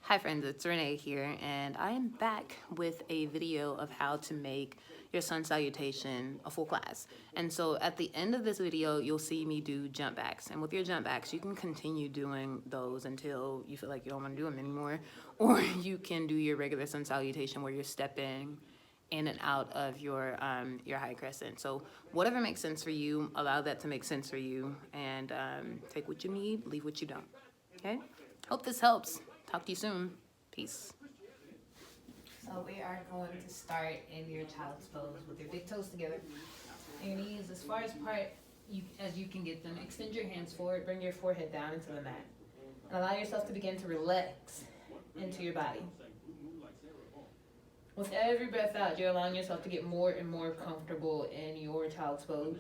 Hi friends, it's Renee here, and I am back with a video of how to make your sun salutation a full class. And so at the end of this video, you'll see me do jump backs. And with your jump backs, you can continue doing those until you feel like you don't want to do them anymore. Or you can do your regular sun salutation where you're stepping in and out of your high crescent. So whatever makes sense for you, allow that to make sense for you, and take what you need, leave what you don't. Okay? Hope this helps. Talk to you soon. Peace. So we are going to start in your child's pose with your big toes together. And your knees as far apart as you can get them. Extend your hands forward. Bring your forehead down into the mat. And allow yourself to begin to relax into your body. With every breath out, you're allowing yourself to get more and more comfortable in your child's pose.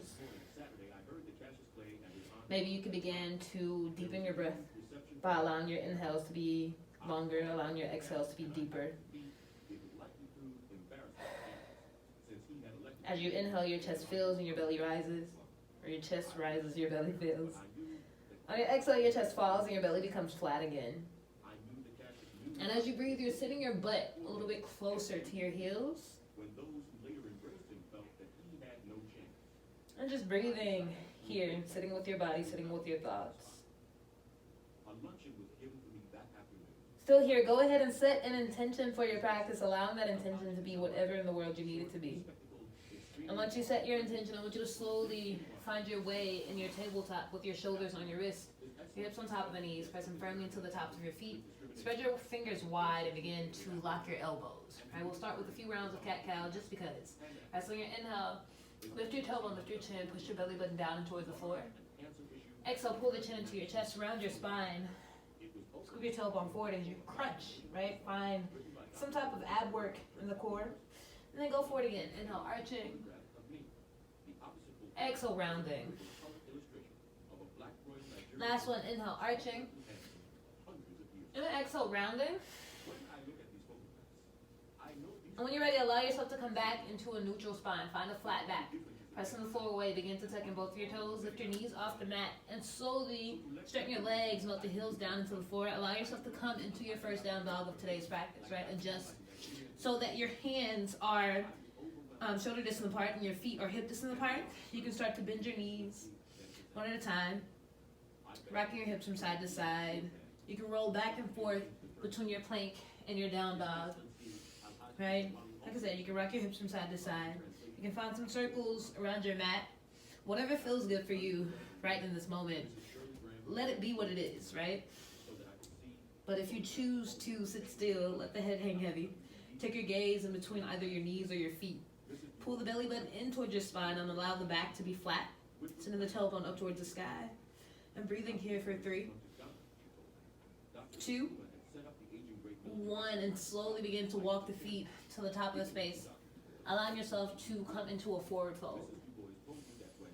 Maybe you can begin to deepen your breath by allowing your inhales to be longer, allowing your exhales to be deeper. As you inhale, your chest fills and your belly rises, or your chest rises, your belly fills. On your exhale, your chest falls and your belly becomes flat again. And as you breathe, you're sitting your butt a little bit closer to your heels. And just breathing here, sitting with your body, sitting with your thoughts. Still here, go ahead and set an intention for your practice, allowing that intention to be whatever in the world you need it to be. And once you set your intention, I want you to slowly find your way in your tabletop with your shoulders on your wrists, your hips on top of the knees, pressing firmly into the tops of your feet. Spread your fingers wide and begin to lock your elbows. Right, we'll start with a few rounds of cat-cow just because. Right, so on your inhale, lift your tailbone, lift your chin, push your belly button down and towards the floor. Exhale, pull the chin into your chest, round your spine. Scoop your tailbone forward as you crunch, right? Find some type of ab work in the core. And then go forward again. Inhale, arching. Exhale, rounding. Last one, inhale, arching. And then exhale, rounding. And when you're ready, allow yourself to come back into a neutral spine. Find a flat back. Pressing the floor away, begin to tuck in both of your toes, lift your knees off the mat, and slowly straighten your legs, melt the heels down into the floor. Allow yourself to come into your first down dog of today's practice, right? Adjust so that your hands are shoulder distance apart and your feet are hip distance apart. You can start to bend your knees one at a time, rocking your hips from side to side. You can roll back and forth between your plank and your down dog, right? Like I said, you can rock your hips from side to side. You can find some circles around your mat. Whatever feels good for you right in this moment, let it be what it is, right? But if you choose to sit still, let the head hang heavy. Take your gaze in between either your knees or your feet. Pull the belly button in towards your spine and allow the back to be flat. Sending the tailbone up towards the sky. And breathing here for 3, 2, 1, and slowly begin to walk the feet to the top of the space. Allowing yourself to come into a forward fold.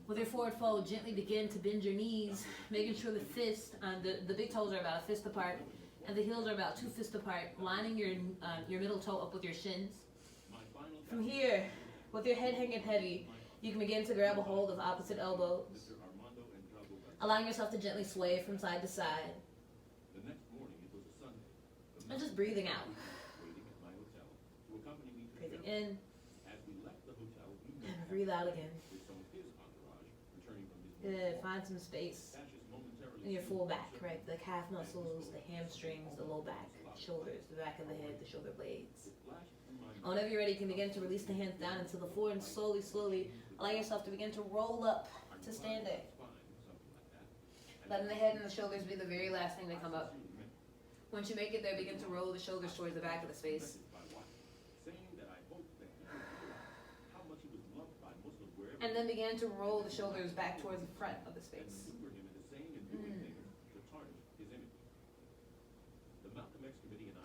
With your forward fold, gently begin to bend your knees, making sure the fist, the big toes are about a fist apart, and the heels are about 2 fists apart, lining your middle toe up with your shins. From here, with your head hanging heavy, you can begin to grab a hold of opposite elbows, allowing yourself to gently sway from side to side, and just breathing out. Breathing in. And breathe out again. Good. Find some space in your full back, right? The calf muscles, the hamstrings, the low back, shoulders, the back of the head, the shoulder blades. Whenever you're ready, you can begin to release the hands down into the floor and slowly allow yourself to begin to roll up to standing. Letting the head and the shoulders be the very last thing to come up. Once you make it there, begin to roll the shoulders towards the back of the space. And then begin to roll the shoulders back towards the front of the space.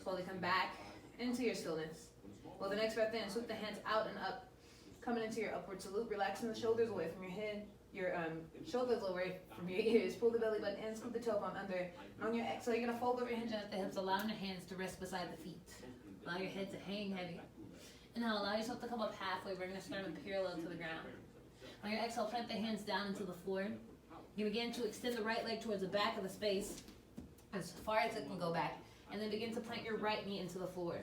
Slowly come back into your stillness. Well, the next breath in, sweep the hands out and up. Coming into your upward salute, relaxing the shoulders away from your head. Your shoulders away from your ears. Pull the belly button in, scoop the tailbone under. On your exhale, you're going to fold over your hinge at the hips, allowing your hands to rest beside the feet. Allow your head to hang heavy. And now allow yourself to come up halfway, bringing the sternum parallel to the ground. On your exhale, plant the hands down into the floor. You begin to extend the right leg towards the back of the space as far as it can go back. and then begin to plant your right knee into the floor.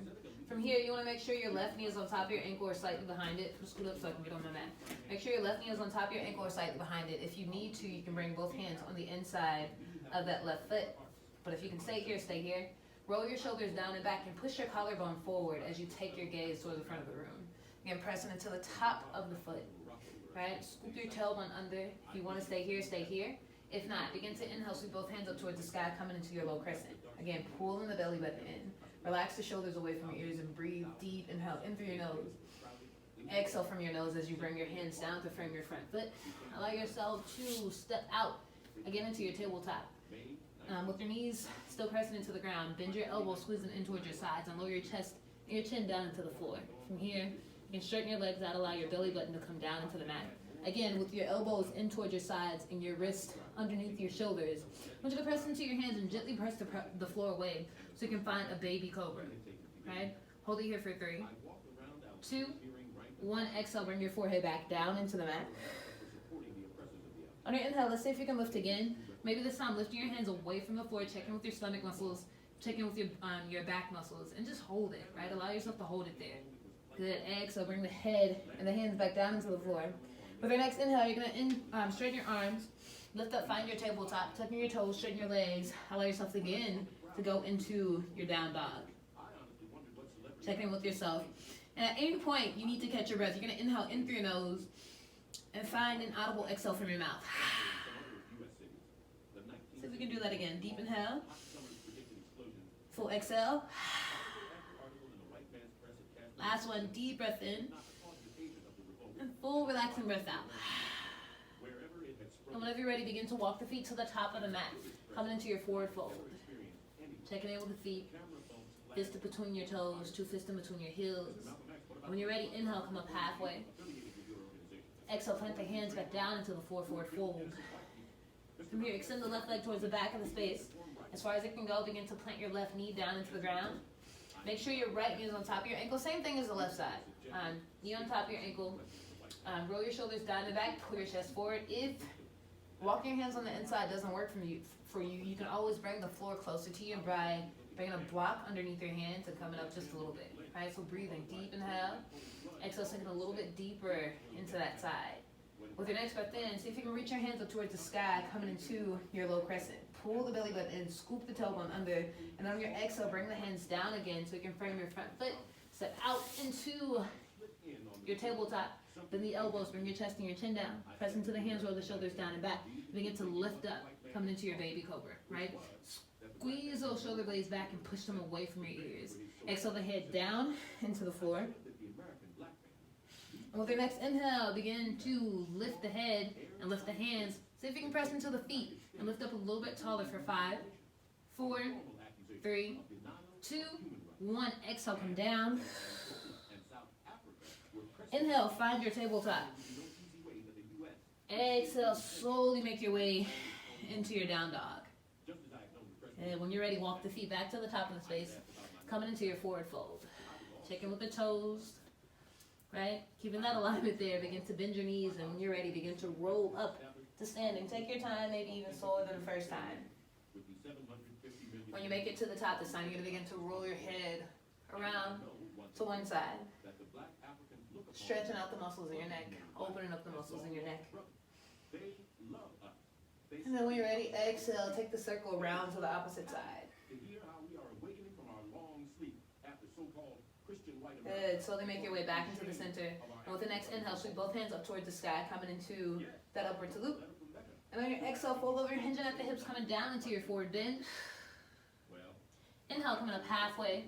From here, you want to make sure your left knee is on top of your ankle or slightly behind it. Scoot up so I can get on my mat. Make sure your left knee is on top of your ankle or slightly behind it. If you need to, you can bring both hands on the inside of that left foot. But if you can stay here, stay here. Roll your shoulders down and back and push your collarbone forward as you take your gaze toward the front of the room. Again, pressing into the top of the foot. Right? Scoop your tailbone under. If you want to stay here, stay here. If not, begin to inhale, sweep both hands up towards the sky, coming into your low crescent. Again, pulling the belly button in. Relax the shoulders away from your ears and breathe deep. Inhale in through your nose. Exhale from your nose as you bring your hands down to frame your front foot. Allow yourself to step out again into your tabletop. With your knees still pressing into the ground, bend your elbows, squeezing in towards your sides, and lower your chest and your chin down into the floor. From here, you can straighten your legs out, allow your belly button to come down into the mat. Again, with your elbows in towards your sides and your wrist underneath your shoulders, I want you to press into your hands and gently press the floor away so you can find a baby cobra. Right? Hold it here for 3, 2, 1. Exhale, bring your forehead back down into the mat. On your inhale, let's see if you can lift again. Maybe this time lifting your hands away from the floor, check in with your stomach muscles, check in with your back muscles, and just hold it, right? Allow yourself to hold it there. Good. Exhale, bring the head and the hands back down into the floor. With your next inhale, you're going to straighten your arms, lift up, find your tabletop, tucking your toes, straighten your legs. Allow yourself again to go into your down dog. Check in with yourself. And at any point, you need to catch your breath. You're going to inhale in through your nose and find an audible exhale from your mouth. See if we can do that again. Deep inhale. Full exhale. Last one, deep breath in. And full relaxing breath out. And whenever you're ready, begin to walk the feet to the top of the mat. Coming into your forward fold. Checking in with the feet. Fist in between your toes, 2 fists in between your heels. When you're ready, inhale, come up halfway. Exhale, plant the hands back down into the forward fold. From here, extend the left leg towards the back of the space. As far as it can go, begin to plant your left knee down into the ground. Make sure your right knee is on top of your ankle. Same thing as the left side. Knee on top of your ankle. Roll your shoulders down and back. Pull your chest forward. If walking your hands on the inside doesn't work for you, you can always bring the floor closer to you by bringing a block underneath your hands and coming up just a little bit. Right? So breathing deep inhale. Exhale, sinking a little bit deeper into that side. With your next breath in, see if you can reach your hands up towards the sky, coming into your low crescent. Pull the belly button in, scoop the tailbone under, and on your exhale, bring the hands down again so you can frame your front foot. Step out into your tabletop. Bend the elbows, bring your chest and your chin down. Press into the hands, roll the shoulders down and back. Begin to lift up, coming into your baby cobra, right? Squeeze those shoulder blades back and push them away from your ears. Exhale the head down into the floor. And with your next inhale, begin to lift the head and lift the hands. See if you can press into the feet and lift up a little bit taller for 5, 4, 3, 2, 1. Exhale, come down. Inhale, find your tabletop. Exhale, slowly make your way into your down dog. And when you're ready, walk the feet back to the top of the space, coming into your forward fold. Check in with the toes, right? Keeping that alignment there, begin to bend your knees, and when you're ready, begin to roll up to standing. Take your time, maybe even slower than the first time. When you make it to the top this time, you're going to begin to roll your head around to one side. Stretching out the muscles in your neck, opening up the muscles in your neck. And then when you're ready, exhale, take the circle around to the opposite side. Good. Slowly make your way back into the center. And with the next inhale, sweep both hands up towards the sky, coming into that upward to loop. And then your exhale, fold over, hinging at the hips, coming down into your forward bend. Inhale, coming up halfway.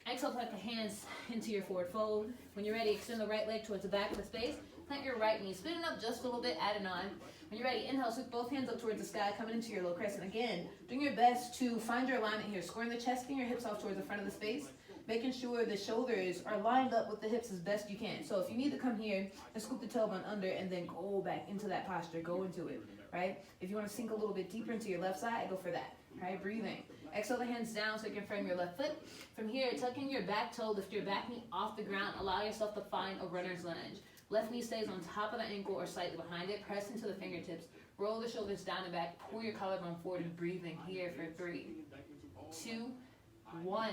Exhale, plant the hands into your forward fold. When you're ready, extend the right leg towards the back of the space. Plant your right knee, spin it up just a little bit, add it on. When you're ready, inhale, sweep both hands up towards the sky, coming into your low crescent. Again, doing your best to find your alignment here, scoring the chest and your hips off towards the front of the space, making sure the shoulders are lined up with the hips as best you can. So if you need to come here and scoop the tailbone under and then go back into that posture, go into it, right? If you want to sink a little bit deeper into your left side, go for that, right? Breathing. Exhale the hands down so you can frame your left foot. From here, tuck in your back toe, lift your back knee off the ground. Allow yourself to find a runner's lunge. Left knee stays on top of the ankle or slightly behind it. Press into the fingertips. Roll the shoulders down and back. Pull your collarbone forward and breathing here for 3, 2, 1.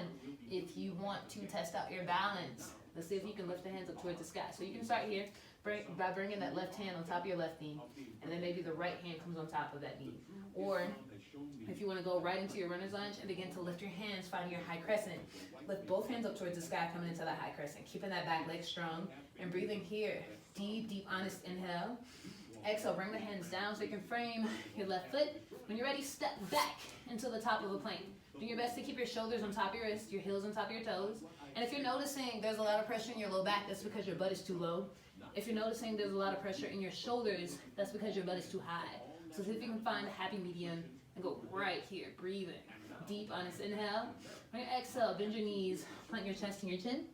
If you want to test out your balance, let's see if you can lift the hands up towards the sky. So you can start here by bringing that left hand on top of your left knee, and then maybe the right hand comes on top of that knee. Or if you want to go right into your runner's lunge and begin to lift your hands, finding your high crescent. Lift both hands up towards the sky, coming into that high crescent. Keeping that back leg strong and breathing here. Deep, deep, honest inhale. Exhale, bring the hands down so you can frame your left foot. When you're ready, step back into the top of the plank. Do your best to keep your shoulders on top of your wrists, your heels on top of your toes. And if you're noticing there's a lot of pressure in your low back, that's because your butt is too low. If you're noticing there's a lot of pressure in your shoulders, that's because your butt is too high. So see if you can find a happy medium and go right here, breathing. Deep, honest inhale. On your exhale, bend your knees, plant your chest and your chin.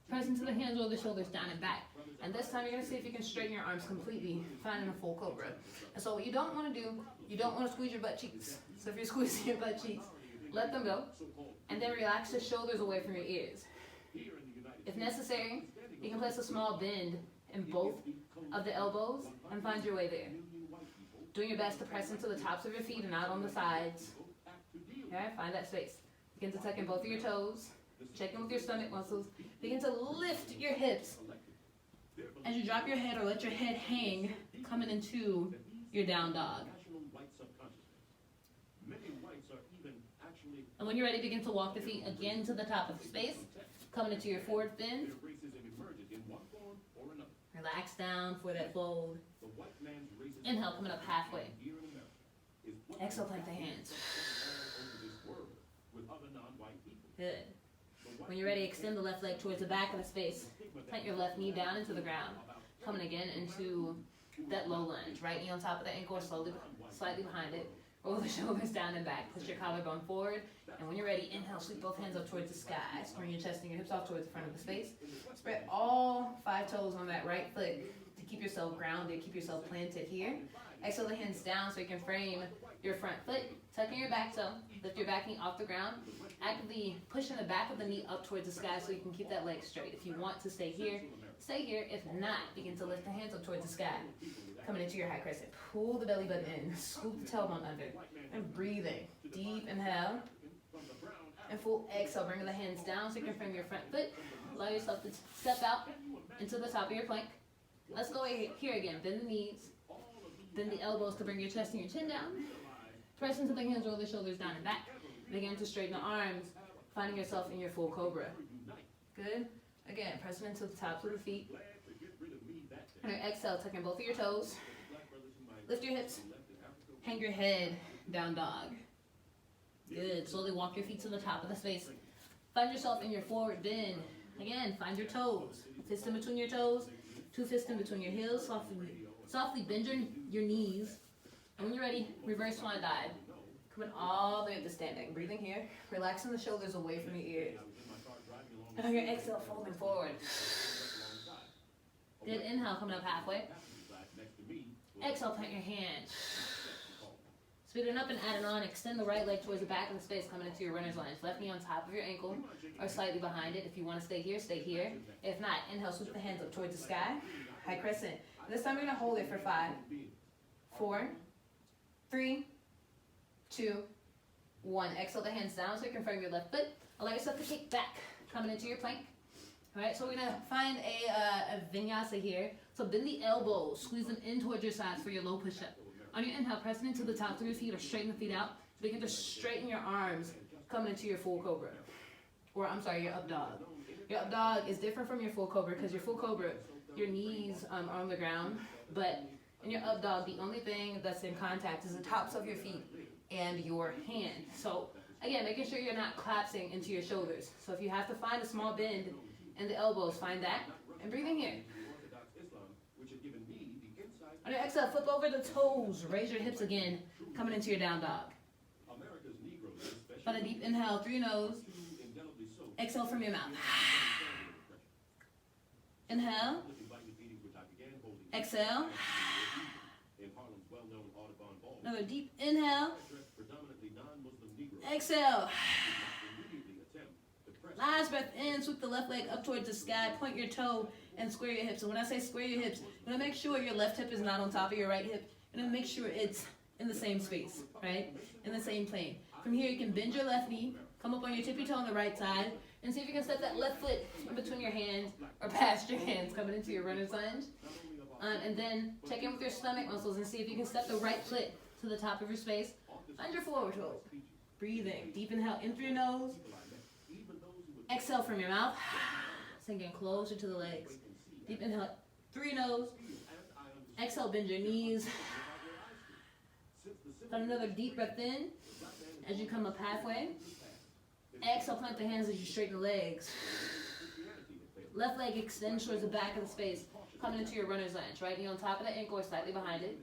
Press into the hands or the shoulders down and back. And this time you're going to see if you can straighten your arms completely, finding a full cobra. And so what you don't want to do, you don't want to squeeze your butt cheeks. So if you're squeezing your butt cheeks, let them go. And then relax the shoulders away from your ears. If necessary, you can place a small bend in both of the elbows and find your way there. Doing your best to press into the tops of your feet and not on the sides. Okay, find that space. Begin to tuck in both of your toes. Check in with your stomach muscles. Begin to lift your hips. As you drop your head or let your head hang, coming into your down dog. And when you're ready, begin to walk the feet again to the top of the space. Coming into your forward bend. Relax down for that fold. Inhale, coming up halfway. Exhale, plank the hands. Good. When you're ready, extend the left leg towards the back of the space. Plant your left knee down into the ground. Coming again into that low lunge. Right knee on top of the ankle, slightly behind it. Roll the shoulders down and back. Push your collarbone forward. And when you're ready, inhale, sweep both hands up towards the sky. Bring your chest and your hips off towards the front of the space. Spread all 5 toes on that right foot to keep yourself grounded, keep yourself planted here. Exhale the hands down so you can frame your front foot. Tuck in your back toe. Lift your back knee off the ground. Actively pushing the back of the knee up towards the sky so you can keep that leg straight. If you want to stay here, stay here. If not, begin to lift the hands up towards the sky. Coming into your high crescent. Pull the belly button in. Scoop the tailbone under. And breathing. Deep inhale. And full exhale. Bringing the hands down so you can frame your front foot. Allow yourself to step out into the top of your plank. Let's go here again. Bend the knees. Bend the elbows to bring your chest and your chin down. Press into the hands, roll the shoulders down and back. Begin to straighten the arms, finding yourself in your full cobra. Good. Again, pressing into the tops of the feet. And your exhale, tucking both of your toes. Lift your hips. Hang your head, down dog. Good. Slowly walk your feet to the top of the space. Find yourself in your forward bend. Again, find your toes. Fist in between your toes. 2 fists in between your heels. Softly bend your knees. And when you're ready, reverse swan dive. Coming all the way up to standing. Breathing here. Relaxing the shoulders away from your ears. And on your exhale, folding forward. Good. Inhale, coming up halfway. Exhale, plant your hands. Speeding up and adding on. Extend the right leg towards the back of the space, coming into your runner's lunge. Left knee on top of your ankle or slightly behind it. If you want to stay here, stay here. If not, inhale, sweep the hands up towards the sky. High crescent. This time you're going to hold it for 5, 4, 3, 2, 1. Exhale the hands down so you can frame your left foot. Allow yourself to kick back, coming into your plank. All right, so we're going to find a vinyasa here. So bend the elbows, squeeze them in towards your sides for your low push-up. On your inhale, pressing into the tops of your feet or straighten the feet out. Begin to straighten your arms, coming into your full cobra. Or, I'm sorry, your up dog. Your up dog is different from your full cobra because your full cobra, your knees are on the ground, but in your up dog, the only thing that's in contact is the tops of your feet and your hand. So again, making sure you're not collapsing into your shoulders. So if you have to find a small bend in the elbows, find that. And breathing here. On your exhale, flip over the toes. Raise your hips again, coming into your down dog. Find a deep inhale through your nose. Exhale from your mouth. Inhale. Exhale. Another deep inhale. Exhale. Last breath in, sweep the left leg up towards the sky, point your toe, and square your hips. And when I say square your hips, you want to make sure your left hip is not on top of your right hip. You want to make sure it's in the same space, right? In the same plane. From here, you can bend your left knee, Come up on your tippy toe on the right side. And see if you can step that left foot in between your hands or past your hands, coming into your runner's lunge. And then check in with your stomach muscles and see if you can step the right foot to the top of your space. Find your forward fold. Breathing. Deep inhale in through your nose. Exhale from your mouth. Sinking closer to the legs. Deep inhale through your nose. Exhale, bend your knees. Find another deep breath in as you come up halfway. Exhale, plant the hands as you straighten the legs. Left leg extends towards the back of the space, coming into your runner's lunge. Right knee on top of the ankle or slightly behind it.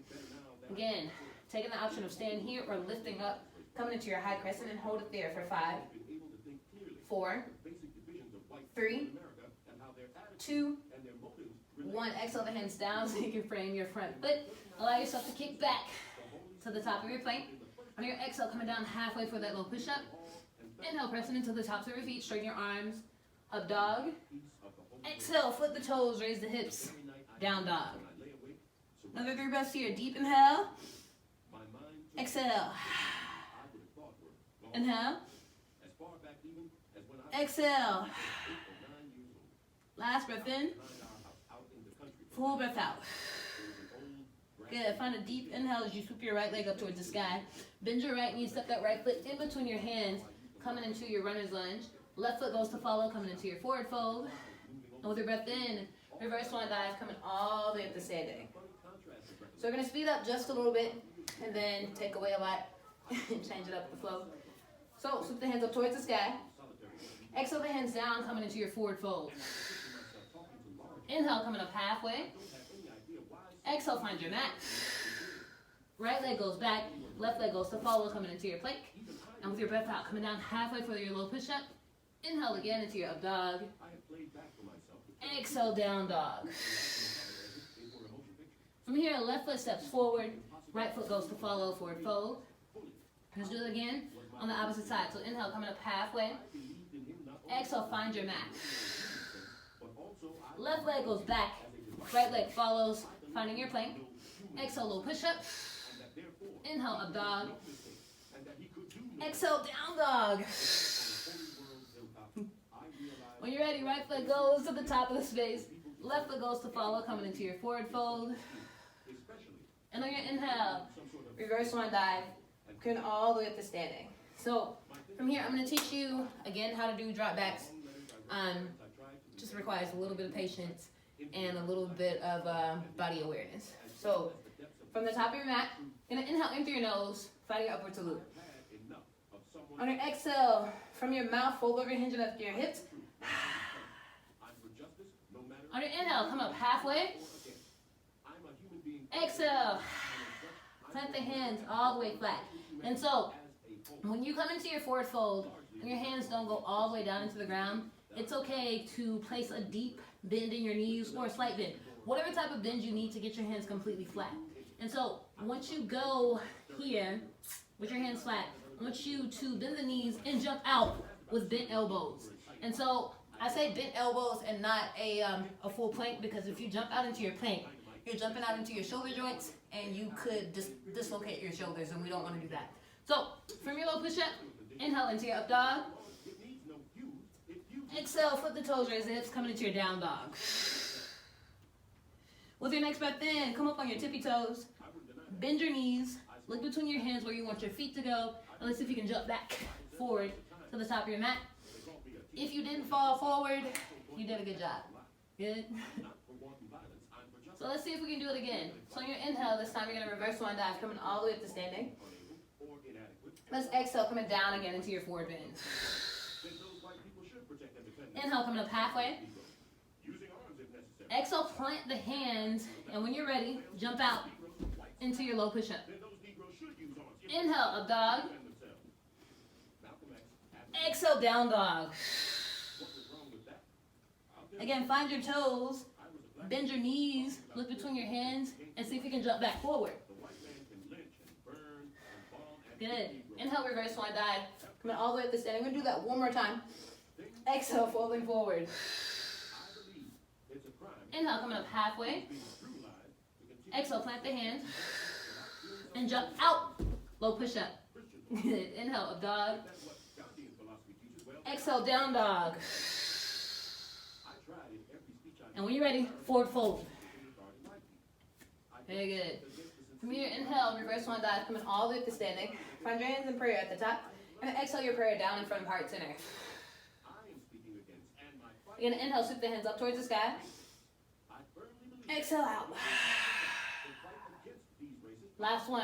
Again, taking the option of staying here or lifting up, coming into your high crescent and hold it there for 5, 4, 3, 2, 1. Exhale the hands down so you can frame your front foot. Allow yourself to kick back to the top of your plank. On your exhale, coming down halfway for that low push-up. Inhale, pressing into the tops of your feet. Straighten your arms. Up dog. Exhale, flip the toes, raise the hips. Down dog. Another 3 breaths here. Deep inhale. Exhale. Inhale. Exhale. Last breath in. Full breath out. Good. Find a deep inhale as you swoop your right leg up towards the sky. Bend your right knee, step that right foot in between your hands, coming into your runner's lunge. Left foot goes to follow, coming into your forward fold. And with your breath in, reverse swan dive, coming all the way up to standing. So we're going to speed up just a little bit and then take away a lot and change it up the flow. So swoop the hands up towards the sky. Exhale the hands down, coming into your forward fold. Inhale, coming up halfway. Exhale, find your mat. Right leg goes back, left leg goes to follow, coming into your plank. And with your breath out, coming down halfway for your low push-up. Inhale again into your up dog. Exhale, down dog. From here, left foot steps forward, right foot goes to follow, forward fold. Let's do it again on the opposite side. So inhale, coming up halfway. Exhale, find your mat. Left leg goes back, right leg follows, finding your plank. Exhale, low push-up. Inhale, up dog. Exhale, down dog. When you're ready, right foot goes to the top of the space. Left foot goes to follow, coming into your forward fold. And on your inhale, reverse swan dive, coming all the way up to standing. So from here, I'm going to teach you, again, how to do drop backs. Just requires a little bit of patience and a little bit of body awareness. So from the top of your mat, you're going to inhale in through your nose, finding your upward salute. On your exhale, from your mouth, fold over your hinge and up to your hips. On your inhale, come up halfway. Exhale. Plant the hands all the way flat. And so, when you come into your forward fold, and your hands don't go all the way down into the ground, it's okay to place a deep bend in your knees or a slight bend. Whatever type of bend you need to get your hands completely flat. And so, once you go here with your hands flat, I want you to bend the knees and jump out with bent elbows. And so, I say bent elbows and not a full plank, because if you jump out into your plank, you're jumping out into your shoulder joints and you could dislocate your shoulders, and we don't want to do that. So, from your low push-up, inhale into your up dog. Exhale, flip the toes, raise the hips, coming into your down dog. With your next breath in, come up on your tippy toes, bend your knees, look between your hands where you want your feet to go, and let's see if you can jump back forward to the top of your mat. If you didn't fall forward, you did a good job. Good? So let's see if we can do it again. So on your inhale, this time you're going to reverse swan dive, coming all the way up to standing. Let's exhale, coming down again into your forward bend. Inhale, coming up halfway. Exhale, plant the hands, and when you're ready, jump out into your low push-up. Inhale, up dog. Exhale, down dog. Again, find your toes, bend your knees, look between your hands, and see if you can jump back forward. Good. Inhale, reverse swan dive. Coming all the way up to standing. We're going to do that one more time. Exhale, folding forward. Inhale, coming up halfway. Exhale, plant the hands. And jump out. Low push-up. Good. Inhale, up dog. Exhale, down dog. And when you're ready, forward fold. Very good. From here, inhale, reverse one dive, coming all the way up to standing. Find your hands in prayer at the top. And exhale your prayer down in front of heart center. You're gonna inhale, sweep the hands up towards the sky. Exhale out. Last one.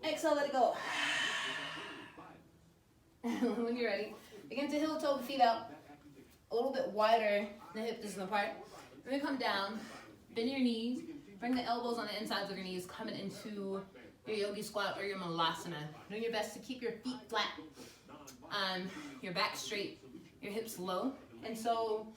Exhale, let it go. When you're ready, begin to heel toe the feet out. A little bit wider, the hip distance apart. Then come down, bend your knees, bring the elbows on the insides of your knees, coming into your Yogi Squat or your Malasana. Doing your best to keep your feet flat, your back straight, your hips low. And so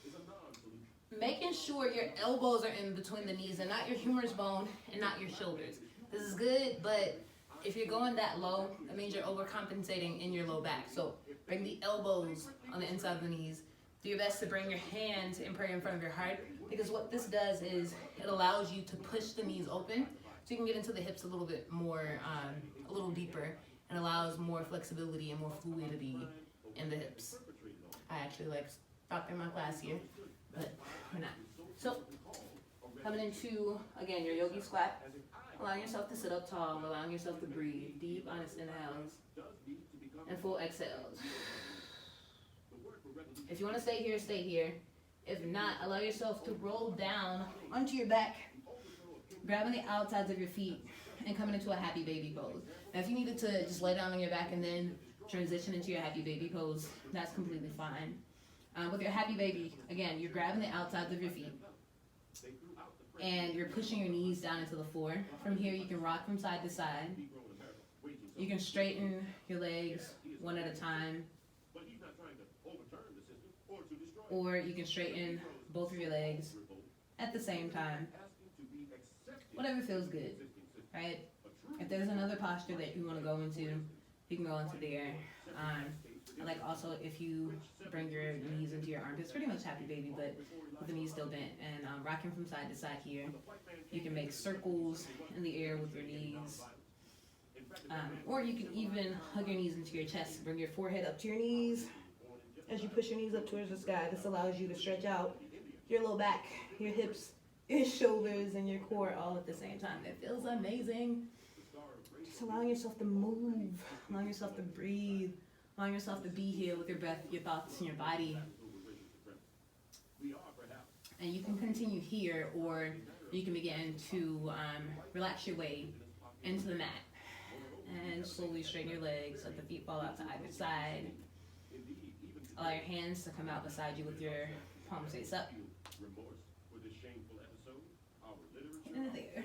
making sure your elbows are in between the knees and not your humerus bone and not your shoulders. This is good, but if you're going that low, that means you're overcompensating in your low back. So bring the elbows on the inside of the knees. Do your best to bring your hands in prayer in front of your heart, because what this does is it allows you to push the knees open so you can get into the hips a little bit more, a little deeper, and allows more flexibility and more fluidity in the hips. I actually stopped in my class here, but we're not. So coming into, again, your Yogi Squat, allowing yourself to sit up tall, allowing yourself to breathe, deep, honest inhales, and full exhales. If you want to stay here, stay here. If not, allow yourself to roll down onto your back, grabbing the outsides of your feet, and coming into a happy baby pose. Now, if you needed to just lay down on your back and then transition into your happy baby pose, that's completely fine. With your happy baby, again, you're grabbing the outsides of your feet, and you're pushing your knees down into the floor. From here, you can rock from side to side. You can straighten your legs one at a time, or you can straighten both of your legs at the same time. Whatever feels good, right? If there's another posture that you want to go into, you can go into there. And also if you bring your knees into your armpits, pretty much happy baby, but with the knees still bent, and rocking from side to side here. You can make circles in the air with your knees. Or you can even hug your knees into your chest, bring your forehead up to your knees. As you push your knees up towards the sky, this allows you to stretch out your low back, your hips, your shoulders, and your core all at the same time. It feels amazing. Just allowing yourself to move, allowing yourself to breathe, allowing yourself to be here with your breath, your thoughts, and your body. And you can continue here, or you can begin to relax your way into the mat. And slowly straighten your legs, let the feet fall out to either side. Allow your hands to come out beside you with your palms face up. And there.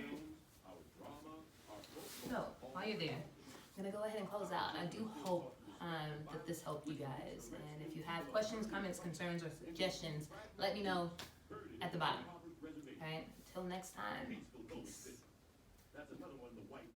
So, while you're there, I'm going to go ahead and close out. I do hope that this helped you guys. And if you have questions, comments, concerns, or suggestions, let me know at the bottom. All right? Until next time, peace.